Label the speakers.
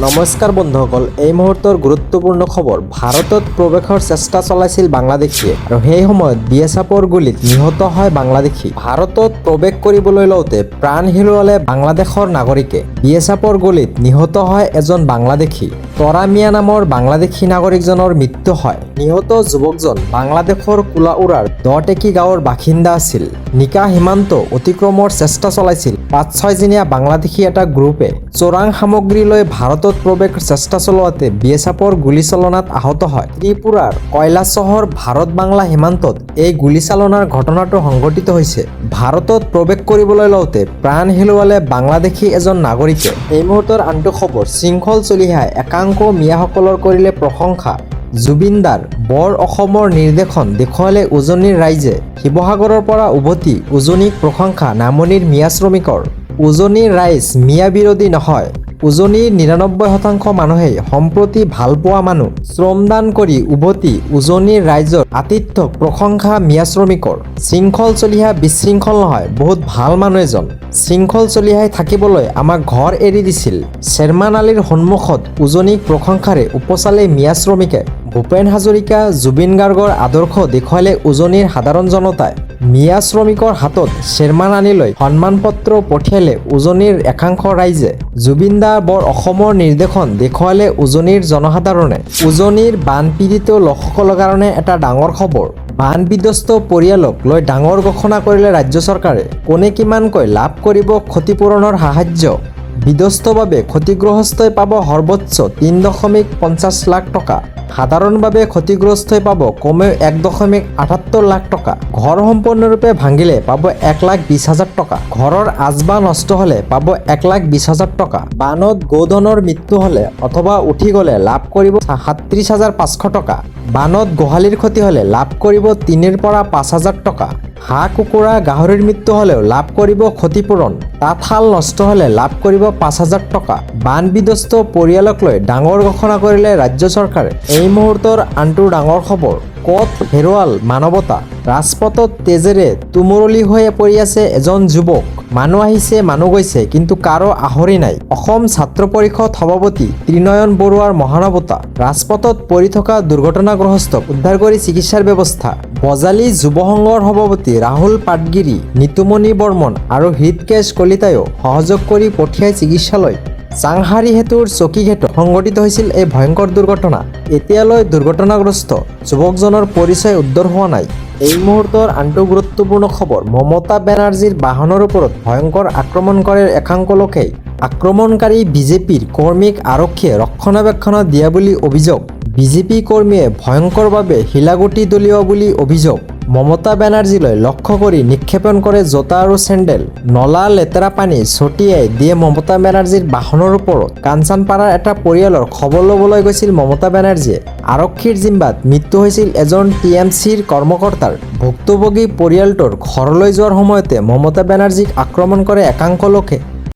Speaker 1: নমস্কাৰ বন্ধুসকল, এই মুহূৰ্তৰ গুৰুত্বপূৰ্ণ খবৰ। ভাৰতত প্ৰৱেশৰ চেষ্টা চলাইছিল বাংলাদেশীয়ে আৰু সেই সময়ত বিএছএফৰ গুলীত নিহত হয় বাংলাদেশী। ভাৰতত প্ৰৱেশ কৰিবলৈ লওঁতে প্ৰাণ হেৰুৱালে বাংলাদেশৰ নাগৰিকে। বিএছএফৰ গুলীত নিহত হয় এজন বাংলাদেশী। তৰা মিয়া নামৰ বাংলাদেশী নাগৰিকজনৰ মৃত্যু হয়। নিহত যুৱকজন বাংলাদেশৰ কুলাউৰাৰ দহটেকী গাঁৱৰ বাসিন্দা আছিল। নিকা সীমান্ত অতিক্ৰমৰ চেষ্টা চলাইছিল ৫-৬ দিনীয়া বাংলাদেশী এটা গ্ৰুপে। চোৰাং সামগ্ৰী লৈ ভাৰতত প্ৰৱেশ চেষ্টা চলোৱাতে বিএছএফৰ গুলীচালনাত আহত হয়। ত্ৰিপুৰাৰ কৈলাসহৰ ভাৰত বাংলা সীমান্তত এই গুলীচালনাৰ ঘটনাটো সংঘটিত হৈছে। ভাৰতত প্ৰৱেশ কৰিবলৈ লওঁতে প্ৰাণ হেৰুৱালে বাংলাদেশী এজন নাগৰিকে। এই মুহূৰ্তৰ আনটো খবৰ, শৃংখল চলিহাই একাংশ মিয়াসকলৰ কৰিলে প্ৰশংসা। জুবিনদাৰ বৰ অসমৰ নিৰ্দেশন দেখুৱালে উজনিৰ ৰাইজে। শিৱসাগৰৰ পৰা উভতি উজনিক প্ৰশংসা নামনিৰ মিয়া শ্ৰমিকৰ। উজনিৰ ৰাইজ মিয়া বিৰোধী নহয়। উজনিৰ ৯৯% মানুহেই সম্প্ৰতি ভালপোৱা মানুহ। শ্ৰমদান কৰি উভতি উজনিৰ ৰাইজৰ আতিথ্যক প্ৰশংসা মিয়া শ্ৰমিকৰ। শৃংখল চলিহা বিশৃংখল নহয়, বহুত ভাল মানুহ এজন। শৃংখল চলিহাই থাকিবলৈ আমাক ঘৰ এৰি দিছিল। শ্বেৰমান আলীৰ সন্মুখত উজনিক প্ৰশংসাৰে উপচালে মিয়া শ্ৰমিকে। ভূপেন হাজৰিকা, জুবিন গাৰ্গৰ আদৰ্শ দেখুৱালে উজনিৰ সাধাৰণ জনতাই। মিয়া শ্ৰমিকৰ হাতত শ্বেৰমান আলীলৈ সন্মান পত্ৰ পঠিয়ালে উজনিৰ একাংশ ৰাইজে। জুবিনদাৰ বৰ অসমৰ নিৰ্দেশন দেখুৱালে উজনিৰ জনসাধাৰণে। উজনিৰ বানপীড়িত লোকসকলৰ কাৰণে এটা ডাঙৰ খবৰ। বান বিধ্বস্ত পৰিয়ালক লৈ ডাঙৰ ঘোষণা কৰিলে ৰাজ্য চৰকাৰে। কোনে কিমানকৈ লাভ কৰিব ক্ষতিপূৰণৰ সাহায্য। বিধ্বস্তভাৱে ক্ষতিগ্ৰস্তই পাব সৰ্বোচ্চ ৩.৫০ লাখ টকা। সাধাৰণভাৱে ক্ষতিগ্ৰস্তই পাব কমেও ১.৭৮ লাখ টকা। ঘৰ সম্পূৰ্ণৰূপে ভাঙিলে পাব ১,২০,০০০ টকা। ঘৰৰ আচবাব নষ্ট হ'লে পাব ১,২০,০০০ টকা। বানত গোধনৰ মৃত্যু হ'লে অথবা উঠি গ'লে লাভ কৰিব ৩৭,৫০০ টকা। বানত গোহালিৰ ক্ষতি হ'লে লাভ কৰিব ৩,০০০ পৰা ৫,০০০ টকা। হাঁহ কুকুৰা গাহৰিৰ মৃত্যু হ'লেও লাভ কৰিব ক্ষতিপূৰণ। তাঁতশাল নষ্ট হ'লে লাভ কৰিব ৫,০০০ টকা। বান বিধ্বস্ত পৰিয়ালক লৈ ডাঙৰ ঘোষণা কৰিলে ৰাজ্য চৰকাৰে। এই মুহূৰ্তৰ আনটো ডাঙৰ খবৰ, ক'ত হেৰুৱাল মানৱতা। ৰাজপথত তেজেৰে তুমুৰলি হৈ পৰি আছে এজন যুৱক। মানুহ আহিছে মানুহ গৈছে, কিন্তু কাৰো আহৰি নাই। অসম ছাত্ৰ পৰিষদ সভাপতি ত্ৰিনয়ন বৰুৱাৰ মহানৱতা। ৰাজপথত পৰি থকা দুৰ্ঘটনাগ্ৰস্তক উদ্ধাৰ কৰি চিকিৎসাৰ ব্যৱস্থা। বজালী যুৱ সংঘৰ সভাপতি ৰাহুল পাটগিৰি, নিতুমণি বৰ্মন আৰু হৃদকেশ কলিতায়ো সহযোগ কৰি পঠিয়াই চিকিৎসালয়। চাংহাৰী সেতুৰ চকীঘাটত সংঘটিত হৈছিল এই ভয়ংকৰ দুৰ্ঘটনা। এতিয়ালৈ দুৰ্ঘটনাগ্ৰস্ত যুৱকজনৰ পৰিচয় উদ্ধাৰ হোৱা নাই। এই মুহূৰ্তৰ আনটো গুৰুত্বপূৰ্ণ খবৰ, মমতা বেনাৰ্জীৰ বাহনৰ ওপৰত ভয়ংকৰ আক্ৰমণ কৰে একাংশ লোকে। আক্ৰমণকাৰী বিজেপিৰ কৰ্মীক আৰক্ষীয়ে ৰক্ষণাবেক্ষণ দিয়া বুলি অভিযোগ। বিজেপি কৰ্মীয়ে ভয়ংকৰভাৱে শিলাগুটি দলিওৱা বুলি অভিযোগ। মমতা বেনাৰ্জীলৈ লক্ষ্য কৰি নিক্ষেপণ কৰে জোতা আৰু চেণ্ডেল। নলা লেতেৰা পানী ছটিয়াই দিয়ে মমতা বেনাৰ্জীৰ বাহনৰ ওপৰত। কাঞ্চনপাৰাৰ এটা পৰিয়ালৰ খবৰ ল'বলৈ গৈছিল মমতা বেনাৰ্জীয়ে। আৰক্ষীৰ জিম্মাত মৃত্যু হৈছিল এজন TMCৰ কৰ্মকৰ্তাৰ। ভুক্তভোগী পৰিয়ালটোৰ ঘৰলৈ যোৱাৰ সময়তে মমতা বেনাৰ্জীক আক্ৰমণ কৰে একাংশ লোকে।